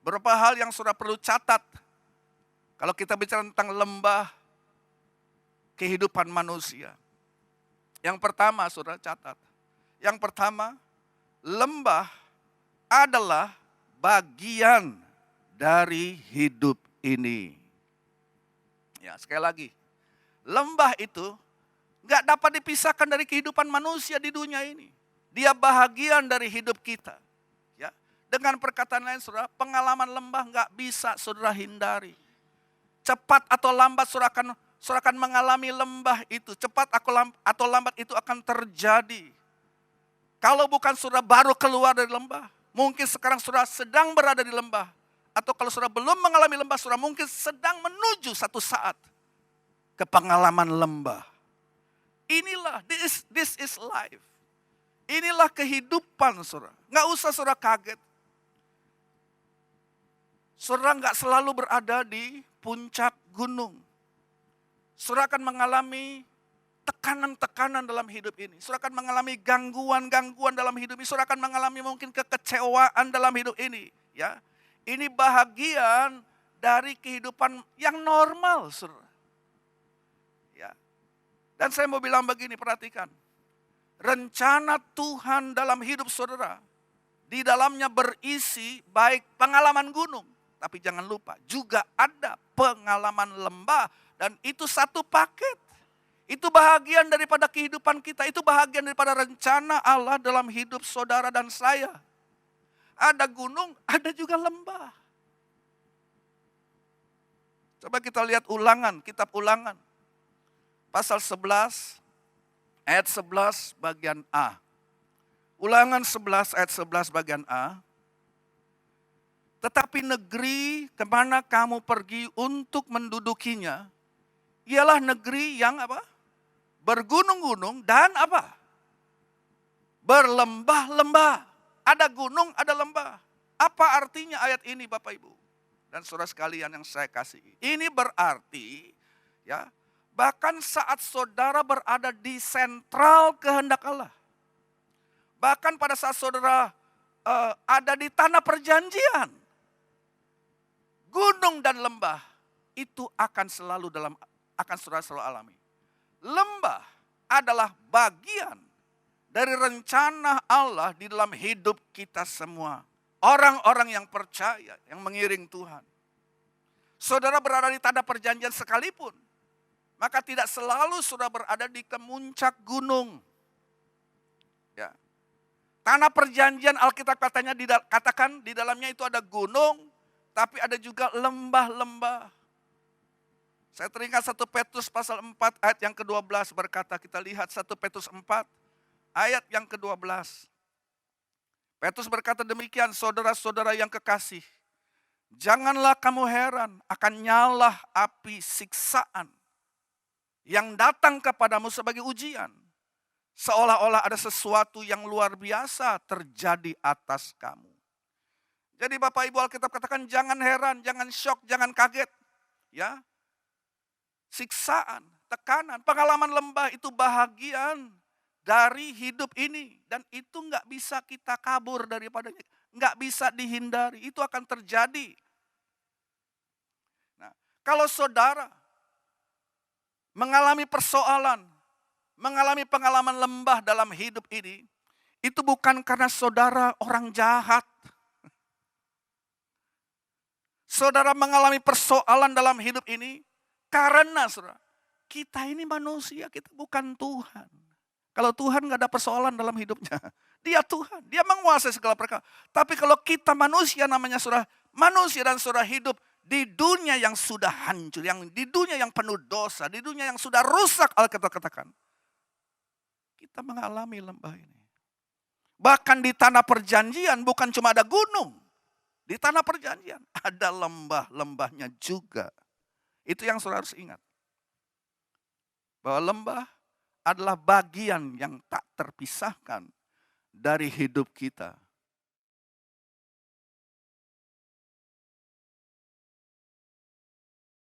Beberapa hal yang saudara perlu catat. Kalau kita bicara tentang lembah kehidupan manusia. Yang pertama saudara catat. Yang pertama, lembah adalah bagian dari hidup ini. Ya, sekali lagi. Lembah itu nggak dapat dipisahkan dari kehidupan manusia di dunia ini. Dia bahagian dari hidup kita. Ya, dengan perkataan lain saudara, pengalaman lembah nggak bisa saudara hindari. Cepat atau lambat saudara akan mengalami lembah itu. Cepat atau lambat itu akan terjadi. Kalau bukan saudara baru keluar dari lembah, mungkin sekarang saudara sedang berada di lembah. Atau kalau saudara belum mengalami lembah, saudara mungkin sedang menuju satu saat ke pengalaman lembah. Inilah, this is life. Inilah kehidupan saudara. Nggak usah saudara kaget. Saudara nggak selalu berada di puncak gunung. Saudara akan mengalami tekanan-tekanan dalam hidup ini. Saudara akan mengalami gangguan-gangguan dalam hidup ini. Saudara akan mengalami mungkin kekecewaan dalam hidup ini. Ya, ini bahagian dari kehidupan yang normal, saudara. Ya. Dan saya mau bilang begini, perhatikan. Rencana Tuhan dalam hidup saudara, di dalamnya berisi baik pengalaman gunung, tapi jangan lupa juga ada pengalaman lembah, dan itu satu paket. Itu bahagian daripada kehidupan kita, itu bahagian daripada rencana Allah dalam hidup saudara dan saya. Ada gunung, ada juga lembah. Coba kita lihat Ulangan, kitab Ulangan. Pasal 11, ayat 11 bagian A. Ulangan 11 ayat 11 bagian A. Tetapi negeri kemana kamu pergi untuk mendudukinya, ialah negeri yang apa? Bergunung-gunung dan apa? Berlembah-lembah. Ada gunung, ada lembah. Apa artinya ayat ini Bapak Ibu? Dan saudara sekalian yang saya kasihi. Ini berarti, ya, bahkan saat saudara berada di sentral kehendak Allah. Bahkan pada saat saudara ada di tanah perjanjian. Gunung dan lembah itu akan saudara selalu alami. Lembah adalah bagian dari rencana Allah di dalam hidup kita semua. Orang-orang yang percaya, yang mengiring Tuhan. Saudara berada di tanah perjanjian sekalipun, maka tidak selalu saudara berada di kemuncak gunung. Ya. Tanah perjanjian Alkitab katakan di dalamnya itu ada gunung, tapi ada juga lembah-lembah. Saya teringat 1 Petrus pasal 4 ayat yang ke-12 berkata, kita lihat 1 Petrus 4 ayat yang ke-12. Petrus berkata demikian, saudara-saudara yang kekasih, janganlah kamu heran akan nyala api siksaan yang datang kepadamu sebagai ujian. Seolah-olah ada sesuatu yang luar biasa terjadi atas kamu. Jadi Bapak Ibu Alkitab katakan jangan heran, jangan syok, jangan kaget. Ya, siksaan, tekanan, pengalaman lembah itu bahagian dari hidup ini. Dan itu nggak bisa kita kabur daripadanya. Nggak bisa dihindari, itu akan terjadi. Nah, kalau saudara mengalami persoalan, mengalami pengalaman lembah dalam hidup ini, itu bukan karena saudara orang jahat. Saudara mengalami persoalan dalam hidup ini karena saudara, kita ini manusia, kita bukan Tuhan. Kalau Tuhan gak ada persoalan dalam hidupnya, dia Tuhan, dia menguasai segala perkara. Tapi kalau kita manusia namanya saudara, manusia dan saudara hidup di dunia yang sudah hancur, di dunia yang penuh dosa, di dunia yang sudah rusak, Alkitab katakan. Kita mengalami lembah ini. Bahkan di tanah perjanjian bukan cuma ada gunung. Di tanah perjanjian ada lembah-lembahnya juga. Itu yang saudara harus ingat. Bahwa lembah adalah bagian yang tak terpisahkan dari hidup kita.